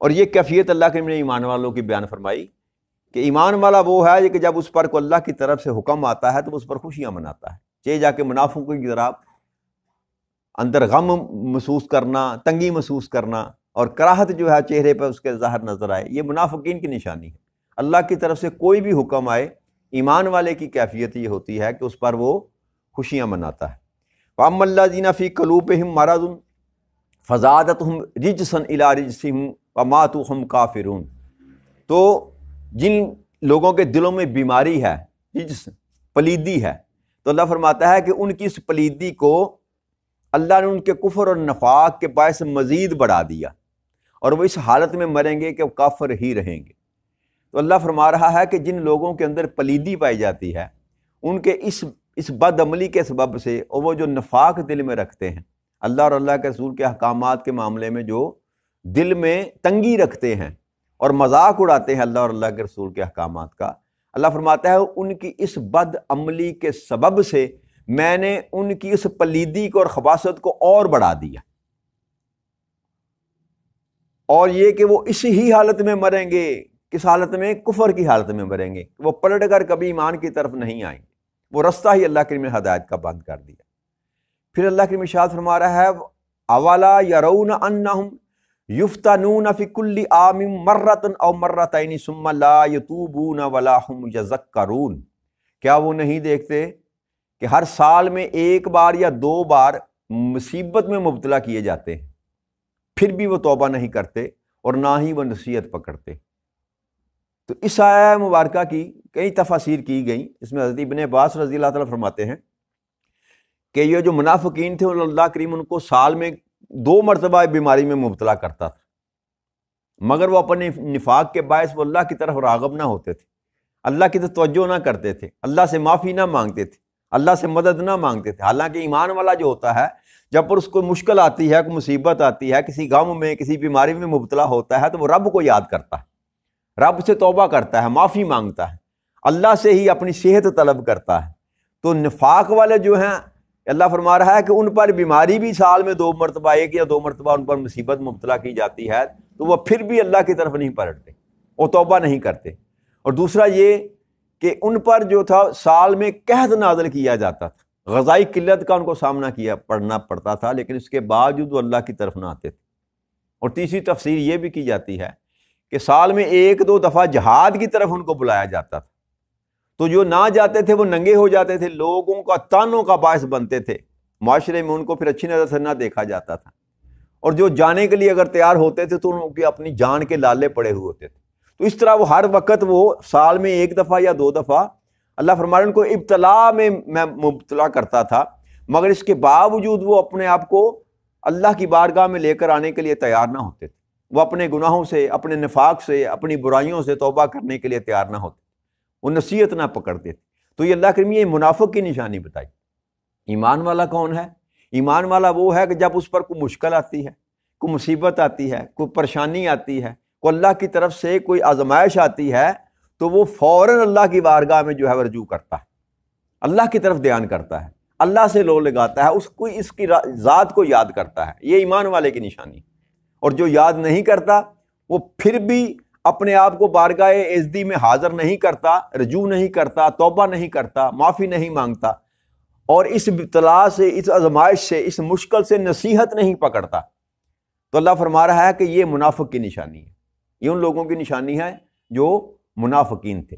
اور یہ کیفیت اللہ کے نے ایمان والوں کی بیان فرمائی کہ ایمان والا وہ ہے کہ جب اس پر کو اللہ کی طرف سے حکم آتا ہے تو اس پر خوشیاں مناتا ہے، چاہے جا کے منافقوں کی طرح اندر غم محسوس کرنا، تنگی محسوس کرنا اور کراہت جو ہے چہرے پہ اس کے ظاہر نظر آئے، یہ منافقین کی نشانی ہے۔ اللہ کی طرف سے کوئی بھی حکم آئے، ایمان والے کی کیفیت یہ ہوتی ہے کہ اس پر وہ خوشیاں مناتا ہے۔ وَأَمَّا الَّذِينَ فِي قُلُوبِهِم مَرَضٌ فَزَادَتْهُمْ رِجْسًا إِلَىٰ رِجْسِهِمْ وَمَاتُوا وَهُمْ كَافِرُونَ، تو جن لوگوں کے دلوں میں بیماری ہے، رجس پلیدی ہے، تو اللہ فرماتا ہے کہ ان کی اس پلیدی کو اللہ نے ان کے کفر اور نفاق کے باعث مزید بڑھا دیا، اور وہ اس حالت میں مریں گے کہ وہ کافر ہی رہیں گے۔ تو اللہ فرما رہا ہے کہ جن لوگوں کے اندر پلیدی پائی جاتی ہے، ان کے اس بد عملی کے سبب سے، اور وہ جو نفاق دل میں رکھتے ہیں، اللہ اور اللہ کے رسول کے احکامات کے معاملے میں جو دل میں تنگی رکھتے ہیں اور مذاق اڑاتے ہیں اللہ اور اللہ کے رسول کے احکامات کا، اللہ فرماتا ہے ان کی اس بد عملی کے سبب سے میں نے ان کی اس پلیدی کو اور خباثت کو اور بڑھا دیا، اور یہ کہ وہ اسی ہی حالت میں مریں گے، کس حالت میں؟ کفر کی حالت میں مریں گے، وہ پلٹ کر کبھی ایمان کی طرف نہیں آئیں گے، وہ رستہ ہی اللہ کے ہدایت کا بند کر دیا۔ پھر اللہ کی ارشاد فرما رہا ہے اولا یرون انہم یفتنون فی کل عام مرۃ او مرتین ثم لا یتوبون ولا هم یذکرون، کیا وہ نہیں دیکھتے کہ ہر سال میں ایک بار یا دو بار مصیبت میں مبتلا کیے جاتے ہیں، پھر بھی وہ توبہ نہیں کرتے اور نہ ہی وہ نصیحت پکڑتے۔ تو اس آیہ مبارکہ کی کئی تفاسیر کی گئیں، اس میں حضرت ابن عباس رضی اللہ تعالیٰ فرماتے ہیں کہ یہ جو منافقین تھے اللہ کریم ان کو سال میں 2 مرتبہ بیماری میں مبتلا کرتا تھا، مگر وہ اپنے نفاق کے باعث وہ اللہ کی طرف راغب نہ ہوتے تھے، اللہ کی طرف توجہ نہ کرتے تھے، اللہ سے معافی نہ مانگتے تھے، اللہ سے مدد نہ مانگتے تھے۔ حالانکہ ایمان والا جو ہوتا ہے جب پر اس کو مشکل آتی ہے، کوئی مصیبت آتی ہے، کسی غم میں کسی بیماری میں مبتلا ہوتا ہے تو وہ رب کو یاد کرتا ہے، رب سے توبہ کرتا ہے، معافی مانگتا ہے، اللہ سے ہی اپنی صحت طلب کرتا ہے۔ تو نفاق والے جو ہیں اللہ فرما رہا ہے کہ ان پر بیماری بھی سال میں 2 مرتبہ، 1 یا 2 مرتبہ ان پر مصیبت مبتلا کی جاتی ہے تو وہ پھر بھی اللہ کی طرف نہیں پلٹتے، وہ توبہ نہیں کرتے۔ اور دوسرا یہ کہ ان پر جو تھا سال میں قحط نازل کیا جاتا تھا، غذائی قلت کا ان کو سامنا پڑنا پڑتا تھا، لیکن اس کے باوجود وہ اللہ کی طرف نہ آتے تھے۔ اور تیسری تفسیر یہ بھی کی جاتی ہے کہ سال میں 1-2 دفعہ جہاد کی طرف ان کو بلایا جاتا تھا، تو جو نہ جاتے تھے وہ ننگے ہو جاتے تھے، لوگوں کا تانوں کا باعث بنتے تھے، معاشرے میں ان کو پھر اچھی نظر سے نہ دیکھا جاتا تھا، اور جو جانے کے لیے اگر تیار ہوتے تھے تو ان کی اپنی جان کے لالے پڑے ہوئے ہوتے تھے۔ تو اس طرح وہ ہر وقت وہ سال میں 1 دفعہ یا 2 دفعہ اللہ فرما رہے ہیں ان کو ابتلا میں مبتلا کرتا تھا، مگر اس کے باوجود وہ اپنے آپ کو اللہ کی بارگاہ میں لے کر آنے کے لیے تیار نہ ہوتے تھے، وہ اپنے گناہوں سے، اپنے نفاق سے، اپنی برائیوں سے توبہ کرنے کے لیے تیار نہ ہوتے، وہ نصیحت نہ پکڑتے تھے۔ تو یہ اللہ کریم یہ منافق کی نشانی بتائی۔ ایمان والا کون ہے؟ ایمان والا وہ ہے کہ جب اس پر کوئی مشکل آتی ہے، کوئی مصیبت آتی ہے، کوئی پریشانی آتی ہے، کوئی اللہ کی طرف سے کوئی آزمائش آتی ہے، تو وہ فوراً اللہ کی بارگاہ میں جو ہے رجوع کرتا ہے، اللہ کی طرف دھیان کرتا ہے، اللہ سے لو لگاتا ہے، اس کی ذات کو یاد کرتا ہے۔ یہ ایمان والے کی نشانی۔ اور جو یاد نہیں کرتا وہ پھر بھی اپنے آپ کو بارگاہ عزتی میں حاضر نہیں کرتا، رجوع نہیں کرتا، توبہ نہیں کرتا، معافی نہیں مانگتا، اور اس ابتلا سے، اس آزمائش سے، اس مشکل سے نصیحت نہیں پکڑتا، تو اللہ فرما رہا ہے کہ یہ منافق کی نشانی ہے، یہ ان لوگوں کی نشانی ہے جو منافقین تھے۔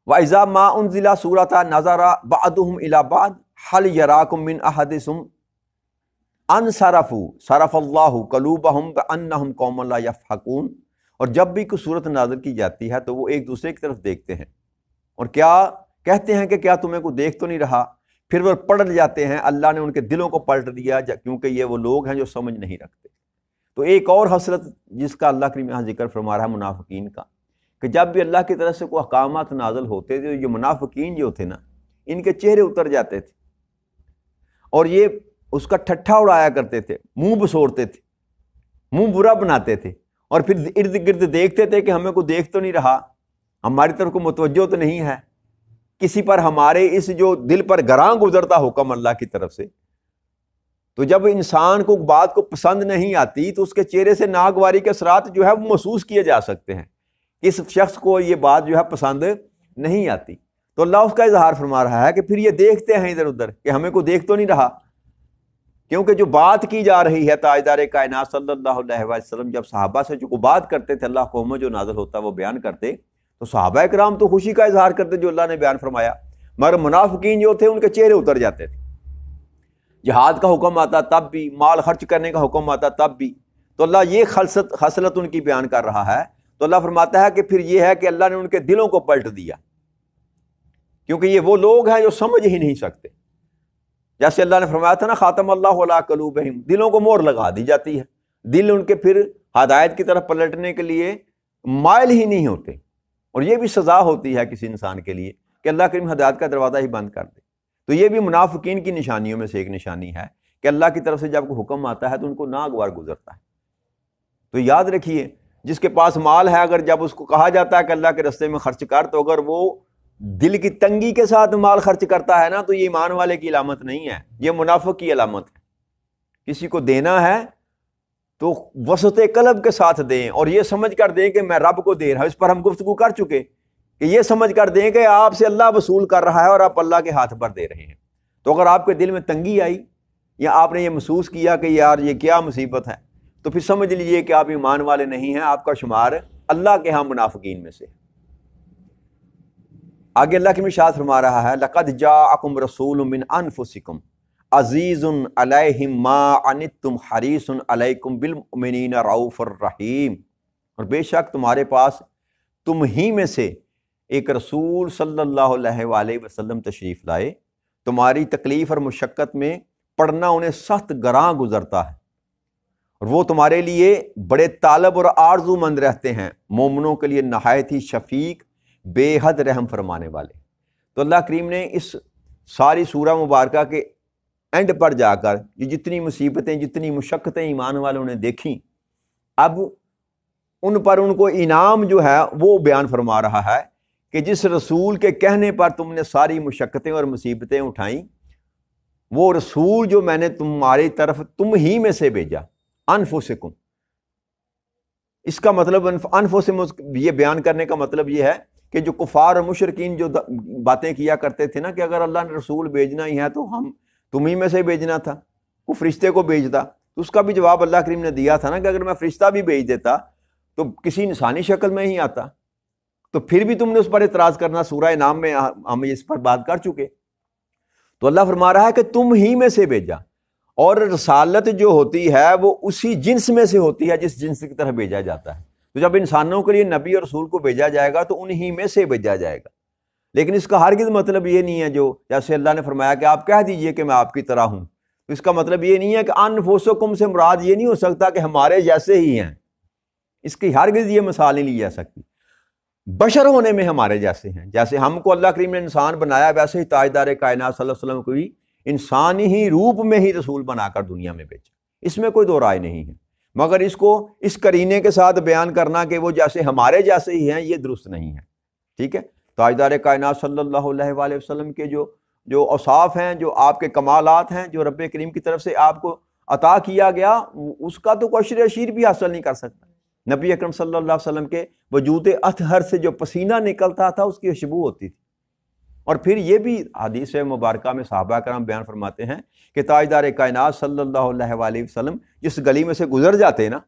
وَإِذَا مَا أُنزِلَ سُورَةً نَظَرَ بَعْضُهُمْ إِلَىٰ بَعْضٍ هَلْ يَرَاكُم مِّنْ أَحَدٍ انصرفوا صرف اللہ قلوبہم کأنہم قوم لا یفقہون۔ اور جب بھی کوئی صورت نازل کی جاتی ہے تو وہ ایک دوسرے کی طرف دیکھتے ہیں اور کیا کہتے ہیں کہ کیا تمہیں کوئی دیکھ تو نہیں رہا، پھر وہ پلٹ جاتے ہیں، اللہ نے ان کے دلوں کو پلٹ دیا کیونکہ یہ وہ لوگ ہیں جو سمجھ نہیں رکھتے۔ تو ایک اور حسرت جس کا اللہ کریم یہاں ذکر فرما رہا ہے منافقین کا، کہ جب بھی اللہ کی طرف سے کوئی احکامات نازل ہوتے تھے، یہ منافقین جو تھے نا، ان کے چہرے اتر جاتے تھے اور یہ اس کا ٹھٹھا اڑایا کرتے تھے، منہ بسوڑتے تھے، منہ برا بناتے تھے، اور پھر ارد گرد دیکھتے تھے کہ ہمیں کوئی دیکھ تو نہیں رہا، ہماری طرف کو متوجہ تو نہیں ہے، کسی پر ہمارے اس جو دل پر گراں گزرتا حکم اللہ کی طرف سے تو جب انسان کو بات کو پسند نہیں آتی تو اس کے چہرے سے ناگواری کے اثرات جو ہے وہ محسوس کیے جا سکتے ہیں کہ اس شخص کو یہ بات جو ہے پسند نہیں آتی. تو اللہ اس کا اظہار فرما رہا ہے کہ پھر یہ دیکھتے ہیں ادھر ادھر کہ ہمیں کوئی دیکھ تو نہیں رہا، کیونکہ جو بات کی جا رہی ہے تاجدار کائنات صلی اللہ علیہ وسلم جب صحابہ سے جو بات کرتے تھے، اللہ کو جو نازل ہوتا وہ بیان کرتے، تو صحابہ کرام تو خوشی کا اظہار کرتے جو اللہ نے بیان فرمایا، مگر منافقین جو تھے ان کے چہرے اتر جاتے تھے. جہاد کا حکم آتا تب بھی، مال خرچ کرنے کا حکم آتا تب بھی. تو اللہ یہ خصلت ان کی بیان کر رہا ہے. تو اللہ فرماتا ہے کہ پھر یہ ہے کہ اللہ نے ان کے دلوں کو پلٹ دیا، کیونکہ یہ وہ لوگ ہیں جو سمجھ ہی نہیں سکتے. جیسے اللہ نے فرمایا تھا نا، خاتم اللہ علی قلوبہم، دلوں کو مہر لگا دی جاتی ہے، دل ان کے پھر ہدایت کی طرف پلٹنے کے لیے مائل ہی نہیں ہوتے. اور یہ بھی سزا ہوتی ہے کسی انسان کے لیے کہ اللہ کریم ہدایت کا دروازہ ہی بند کر دے. تو یہ بھی منافقین کی نشانیوں میں سے ایک نشانی ہے کہ اللہ کی طرف سے جب کوئی حکم آتا ہے تو ان کو ناگوار گزرتا ہے. تو یاد رکھیے، جس کے پاس مال ہے، اگر جب اس کو کہا جاتا ہے کہ اللہ کے راستے میں خرچ کر، تو اگر وہ دل کی تنگی کے ساتھ مال خرچ کرتا ہے نا، تو یہ ایمان والے کی علامت نہیں ہے، یہ منافق کی علامت ہے. کسی کو دینا ہے تو وسط قلب کے ساتھ دیں، اور یہ سمجھ کر دیں کہ میں رب کو دے رہا ہوں. اس پر ہم گفتگو کر چکے کہ یہ سمجھ کر دیں کہ آپ سے اللہ وصول کر رہا ہے اور آپ اللہ کے ہاتھ پر دے رہے ہیں. تو اگر آپ کے دل میں تنگی آئی یا آپ نے یہ محسوس کیا کہ یار یہ کیا مصیبت ہے، تو پھر سمجھ لیجئے کہ آپ ایمان والے نہیں ہیں، آپ کا شمار اللہ کے ہاں منافقین میں سے. آگے اللہ کی ارشاد فرما رہا ہے، لَقَدْ جَاءَكُمْ رَسُولٌ مِّنْ أَنفُسِكُمْ عَزِيزٌ عَلَيْهِ مَا عَنِتُّمْ حَرِيصٌ عَلَيْكُمْ بِالْمُؤْمِنِينَ رَءُوفٌ رَحِيمٌ. اور بے شک تمہارے پاس تم ہی میں سے ایک رسول صلی اللہ علیہ وآلہ وسلم تشریف لائے، تمہاری تکلیف اور مشقت میں پڑنا انہیں سخت گراں گزرتا ہے، اور وہ تمہارے لیے بڑے طالب اور آرزو مند رہتے ہیں، مومنوں کے لیے نہایت ہی شفیق، بے حد رحم فرمانے والے. تو اللہ کریم نے اس ساری سورہ مبارکہ کے اینڈ پر جا کر یہ جتنی مصیبتیں، جتنی مشقتیں ایمان والوں نے دیکھیں، اب ان پر ان کو انعام جو ہے وہ بیان فرما رہا ہے کہ جس رسول کے کہنے پر تم نے ساری مشقتیں اور مصیبتیں اٹھائیں، وہ رسول جو میں نے تمہاری طرف تم ہی میں سے بھیجا، انفسکم. اس کا مطلب انفسکم یہ بیان کرنے کا مطلب یہ ہے کہ جو کفار اور مشرکین جو باتیں کیا کرتے تھے نا کہ اگر اللہ نے رسول بھیجنا ہی ہے تو ہم تم ہی میں سے بھیجنا تھا، وہ فرشتے کو بھیجتا. تو اس کا بھی جواب اللہ کریم نے دیا تھا نا کہ اگر میں فرشتہ بھی بھیج دیتا تو کسی انسانی شکل میں ہی آتا، تو پھر بھی تم نے اس پر اعتراض کرنا. سورہ انعام میں ہم اس پر بات کر چکے. تو اللہ فرما رہا ہے کہ تم ہی میں سے بھیجا، اور رسالت جو ہوتی ہے وہ اسی جنس میں سے ہوتی ہے جس جنس کی طرف بھیجا جاتا ہے. تو جب انسانوں کے لیے نبی اور رسول کو بھیجا جائے گا تو انہی میں سے بھیجا جائے گا. لیکن اس کا ہرگز مطلب یہ نہیں ہے جو جیسے اللہ نے فرمایا کہ آپ کہہ دیجئے کہ میں آپ کی طرح ہوں. تو اس کا مطلب یہ نہیں ہے کہ انفسکم سے مراد یہ نہیں ہو سکتا کہ ہمارے جیسے ہی ہیں. اس کی ہرگز یہ مثال نہیں لی جا سکتی. بشر ہونے میں ہمارے جیسے ہیں، جیسے ہم کو اللہ کریم نے انسان بنایا ویسے ہی تاجدار کائنات صلی اللہ علیہ وسلم کو بھی انسانی ہی روپ میں ہی رسول بنا کر دنیا میں بھیجا. اس میں کوئی دو رائے نہیں ہے، مگر اس کو اس قرینے کے ساتھ بیان کرنا کہ وہ جیسے ہمارے جیسے ہی ہیں، یہ درست نہیں ہے. ٹھیک ہے، تاجدار کائنات صلی اللہ علیہ وآلہ وسلم کے جو اوصاف ہیں، جو آپ کے کمالات ہیں، جو رب کریم کی طرف سے آپ کو عطا کیا گیا، اس کا تو کوئی اشیر بھی حاصل نہیں کر سکتا. نبی اکرم صلی اللہ علیہ وسلم کے وجود اطہر سے جو پسینہ نکلتا تھا اس کی خوشبو ہوتی تھی. اور پھر یہ بھی حدیث مبارکہ میں صحابہ کرام بیان فرماتے ہیں کہ تاجدار کائنات صلی اللہ علیہ وآلہ وسلم جس گلی میں سے گزر جاتے نا،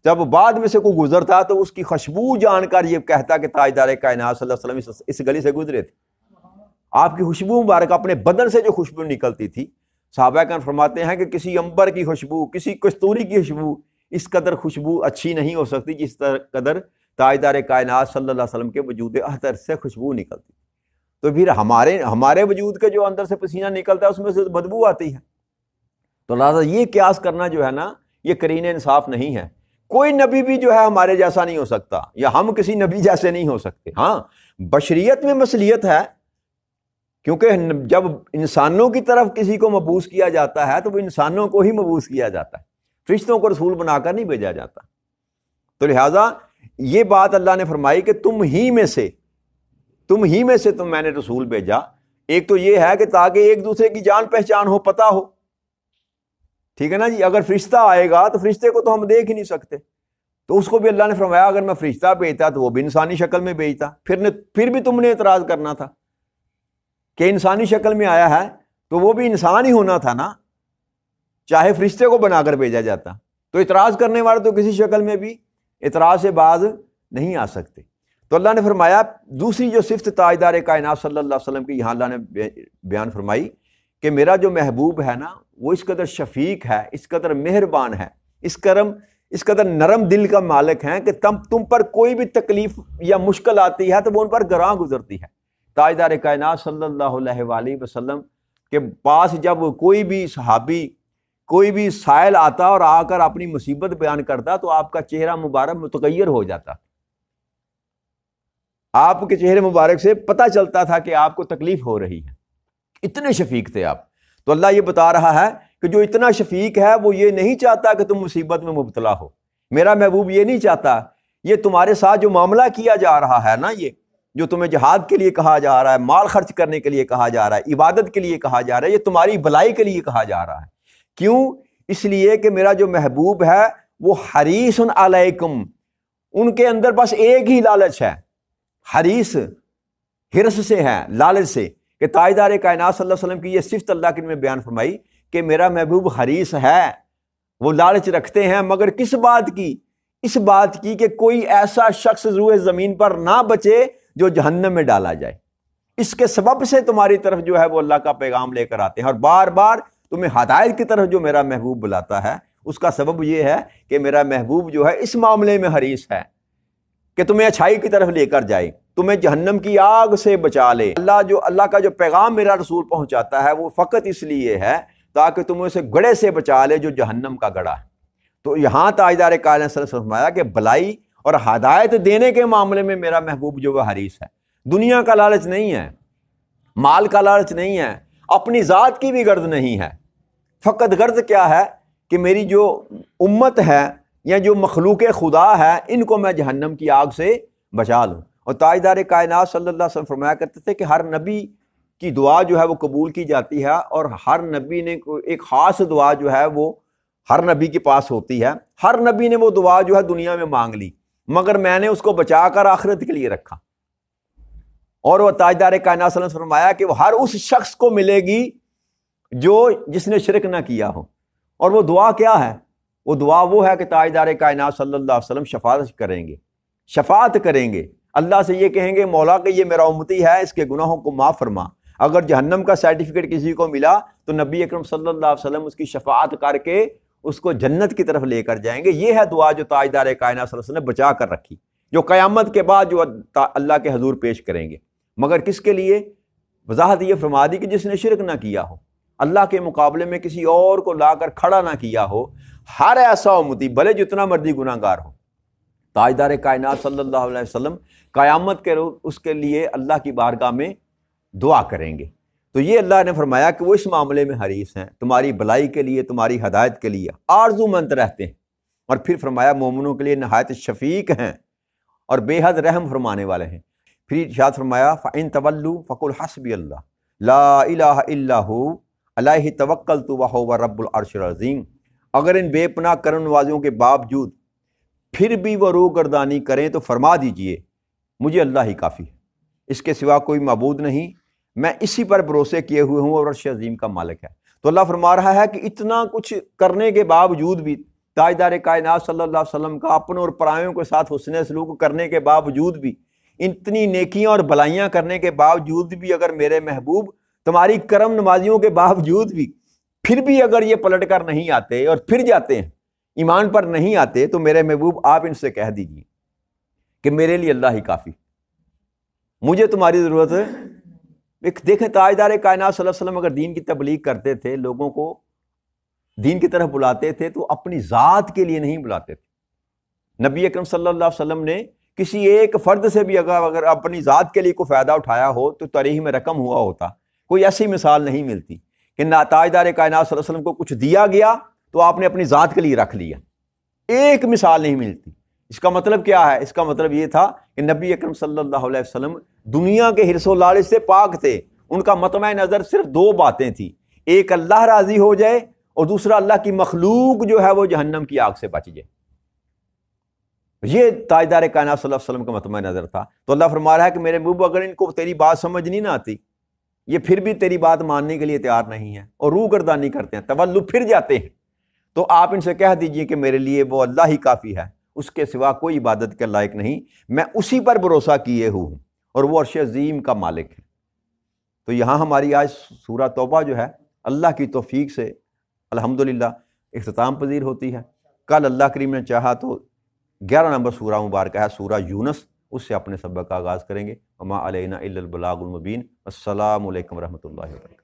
جب بعد میں سے کوئی گزرتا تو اس کی خوشبو جان کر یہ کہتا کہ تاجدار کائنات صلی اللہ علیہ وسلم اس گلی سے گزرے تھے. آپ کی خوشبو مبارک اپنے بدن سے جو خوشبو نکلتی تھی، صحابہ کرام فرماتے ہیں کہ کسی عنبر کی خوشبو، کسی کستوری کی خوشبو، اس قدر خوشبو اچھی نہیں ہو سکتی جس قدر تاجدار کائنات صلی اللہ علیہ وسلم کے وجود اطہر سے خوشبو نکلتی. تو پھر ہمارے وجود کے جو اندر سے پسینہ نکلتا ہے اس میں سے بدبو آتی ہے. تو لہٰذا یہ قیاس کرنا جو ہے نا، یہ قرین انصاف نہیں ہے. کوئی نبی بھی جو ہے ہمارے جیسا نہیں ہو سکتا، یا ہم کسی نبی جیسے نہیں ہو سکتے. ہاں، بشریت میں مصلیت ہے، کیونکہ جب انسانوں کی طرف کسی کو مبعوث کیا جاتا ہے تو وہ انسانوں کو ہی مبعوث کیا جاتا ہے، فرشتوں کو رسول بنا کر نہیں بھیجا جاتا. تو لہٰذا یہ بات اللہ نے فرمائی کہ تم ہی میں سے میں نے رسول بھیجا. ایک تو یہ ہے کہ تاکہ ایک دوسرے کی جان پہچان ہو، پتہ ہو. ٹھیک ہے نا جی. اگر فرشتہ آئے گا تو فرشتے کو تو ہم دیکھ ہی نہیں سکتے, تو اس کو بھی اللہ نے فرمایا اگر میں فرشتہ بھیجتا تو وہ بھی انسانی شکل میں بھیجتا. پھر بھی تم نے اعتراض کرنا تھا کہ انسانی شکل میں آیا ہے تو وہ بھی انسان ہی ہونا تھا نا, چاہے فرشتے کو بنا کر بھیجا جاتا. تو اعتراض کرنے والے تو کسی شکل میں بھی اعتراض سے باز نہیں آ سکتے. تو اللہ نے فرمایا دوسری جو صفت تاجدار کائنات صلی اللہ علیہ وسلم کی یہاں اللہ نے بیان فرمائی کہ میرا جو محبوب ہے نا وہ اس قدر شفیق ہے, اس قدر مہربان ہے, اس قدر نرم دل کا مالک ہیں کہ تم پر کوئی بھی تکلیف یا مشکل آتی ہے تو وہ ان پر گراں گزرتی ہے. تاجدار کائنات صلی اللہ علیہ وآلہ وسلم کے پاس جب کوئی بھی صحابی, کوئی بھی سائل آتا اور آ کر اپنی مصیبت بیان کرتا تو آپ کا چہرہ مبارک متغیر ہو جاتا. آپ کے چہرے مبارک سے پتہ چلتا تھا کہ آپ کو تکلیف ہو رہی ہے, اتنے شفیق تھے آپ. تو اللہ یہ بتا رہا ہے کہ جو اتنا شفیق ہے وہ یہ نہیں چاہتا کہ تم مصیبت میں مبتلا ہو. میرا محبوب یہ نہیں چاہتا. یہ تمہارے ساتھ جو معاملہ کیا جا رہا ہے نا, یہ جو تمہیں جہاد کے لیے کہا جا رہا ہے, مال خرچ کرنے کے لیے کہا جا رہا ہے, عبادت کے لیے کہا جا رہا ہے, یہ تمہاری بھلائی کے لیے کہا جا رہا ہے. کیوں؟ اس لیے کہ میرا جو محبوب ہے وہ حریص علیکم, ان کے اندر بس ایک ہی لالچ ہے, حریص حرص سے ہے, لالچ سے. کہ تاجدار کائنات صلی اللہ علیہ وسلم کی یہ صفت اللہ کی نے بیان فرمائی کہ میرا محبوب حریص ہے, وہ لالچ رکھتے ہیں. مگر کس بات کی؟ اس بات کی کہ کوئی ایسا شخص روئے زمین پر نہ بچے جو جہنم میں ڈالا جائے. اس کے سبب سے تمہاری طرف جو ہے وہ اللہ کا پیغام لے کر آتے ہیں, اور بار بار تمہیں ہدایت کی طرف جو میرا محبوب بلاتا ہے اس کا سبب یہ ہے کہ میرا محبوب جو ہے اس معاملے میں حریص ہے کہ تمہیں اچھائی کی طرف لے کر جائے, تمہیں جہنم کی آگ سے بچا لے. اللہ کا جو پیغام میرا رسول پہنچاتا ہے وہ فقط اس لیے ہے تاکہ تمہیں اسے گڑھے سے بچا لے جو جہنم کا گڑھا ہے. تو یہاں تاجدار کائنات صلی اللہ علیہ وسلم فرمایا کہ بھلائی اور ہدایت دینے کے معاملے میں میرا محبوب جو ہے حریص ہے. دنیا کا لالچ نہیں ہے, مال کا لالچ نہیں ہے, اپنی ذات کی بھی غرض نہیں ہے. فقط غرض کیا ہے کہ میری جو امت ہے یا جو مخلوق خدا ہے ان کو میں جہنم کی آگ سے بچا لوں. اور تاجدار کائنات صلی اللہ علیہ وسلم فرمایا کرتے تھے کہ ہر نبی کی دعا جو ہے وہ قبول کی جاتی ہے, اور ہر نبی نے ایک خاص دعا جو ہے وہ ہر نبی کے پاس ہوتی ہے. ہر نبی نے وہ دعا جو ہے دنیا میں مانگ لی, مگر میں نے اس کو بچا کر آخرت کے لیے رکھا. اور وہ تاجدار کائنات صلی اللہ علیہ وسلم فرمایا کہ وہ ہر اس شخص کو ملے گی جس نے شرک نہ کیا ہو. اور وہ دعا کیا ہے؟ وہ دعا وہ ہے کہ تاجدار کائنات صلی اللہ علیہ وسلم شفاعت کریں گے اللہ سے. یہ کہیں گے مولا کہ یہ میرا امتی ہے, اس کے گناہوں کو معاف فرما. اگر جہنم کا سرٹیفکیٹ کسی کو ملا تو نبی اکرم صلی اللہ علیہ وسلم اس کی شفاعت کر کے اس کو جنت کی طرف لے کر جائیں گے. یہ ہے دعا جو تاجدار کائنات صلی اللہ علیہ وسلم نے بچا کر رکھی, جو قیامت کے بعد جو اللہ کے حضور پیش کریں گے. مگر کس کے لیے؟ وضاحت یہ فرما دی کہ جس نے شرک نہ کیا ہو, اللہ کے مقابلے میں کسی اور کو لا کر کھڑا نہ کیا ہو. ہر ایسا امتی بھلے جتنا مرضی گناہ گار ہو, تاجدار کائنات صلی اللہ علیہ وسلم قیامت کے روز اس کے لیے اللہ کی بارگاہ میں دعا کریں گے. تو یہ اللہ نے فرمایا کہ وہ اس معاملے میں حریص ہیں, تمہاری بھلائی کے لیے, تمہاری ہدایت کے لیے آرزو مند رہتے ہیں. اور پھر فرمایا مومنوں کے لیے نہایت شفیق ہیں اور بے حد رحم فرمانے والے ہیں. پھر ارشاد فرمایا فَإِن تَوَلُّوا فَقُلْ حَسْبِيَ اللَّهُ لَا إِلَٰهَ إِلَّا هُوَ عَلَيْهِ تَوَكَّلْتُ وَهُوَ رَبُّ الْعَرْشِ الْعَظِيمِ. اگر ان بے پناہ کرن نوازیوں کے باوجود پھر بھی وہ روگردانی کریں تو فرما دیجئے مجھے اللہ ہی کافی ہے, اس کے سوا کوئی معبود نہیں, میں اسی پر بھروسے کیے ہوئے ہوں اور عرش عظیم کا مالک ہے. تو اللہ فرما رہا ہے کہ اتنا کچھ کرنے کے باوجود بھی, تاجدار کائنات صلی اللہ علیہ وسلم کا اپنوں اور پرایوں کے ساتھ حسن سلوک کرنے کے باوجود بھی, اتنی نیکیاں اور بھلائیاں کرنے کے باوجود بھی, اگر میرے محبوب تمہاری کرم نوازیوں کے باوجود بھی پھر بھی اگر یہ پلٹ کر نہیں آتے اور پھر جاتے ہیں, ایمان پر نہیں آتے, تو میرے محبوب آپ ان سے کہہ دیجیے کہ میرے لیے اللہ ہی کافی, مجھے تمہاری ضرورت ہے. دیکھیں تاجدار کائنات صلی اللہ علیہ وسلم اگر دین کی تبلیغ کرتے تھے, لوگوں کو دین کی طرف بلاتے تھے, تو اپنی ذات کے لیے نہیں بلاتے تھے. نبی اکرم صلی اللہ علیہ وسلم نے کسی ایک فرد سے بھی اگر اپنی ذات کے لیے کوئی فائدہ اٹھایا ہو تو تاریخ میں رقم ہوا ہوتا. کوئی ایسی مثال نہیں ملتی کہ تاجدار کائنات صلی اللہ علیہ وسلم کو کچھ دیا گیا تو آپ نے اپنی ذات کے لیے رکھ لیا. ایک مثال نہیں ملتی. اس کا مطلب کیا ہے؟ اس کا مطلب یہ تھا کہ نبی اکرم صلی اللہ علیہ وسلم دنیا کے حرص و لالچ سے پاک تھے. ان کا مطمع نظر صرف دو باتیں تھیں, ایک اللہ راضی ہو جائے اور دوسرا اللہ کی مخلوق جو ہے وہ جہنم کی آگ سے بچ جائے۔ یہ تاجدار کائنات صلی اللہ علیہ وسلم کا مطمع نظر تھا۔ تو اللہ فرما رہا ہے کہ میرے محبوب اگر ان کو تیری بات سمجھ نہیں نہ آتی، یہ پھر بھی تیری بات ماننے کے لیے تیار نہیں ہیں اور روح گردانی کرتے ہیں، تولو پھر جاتے ہیں، تو آپ ان سے کہہ دیجئے کہ میرے لیے وہ اللہ ہی کافی ہے، اس کے سوا کوئی عبادت کے لائق نہیں، میں اسی پر بھروسہ کیے ہوں اور وہ عرش عظیم کا مالک ہے۔ تو یہاں ہماری آج سورہ توبہ جو ہے اللہ کی توفیق سے الحمدللہ اختتام پذیر ہوتی ہے۔ کل اللہ کریم نے چاہا تو 11 نمبر سورہ مبارکہ ہے سورہ یونس، اس سے اپنے سبق کا آغاز کریں گے۔ وما علینا الا البلاغ المبین۔ السلام علیکم ورحمۃ اللہ وبرکاتہ۔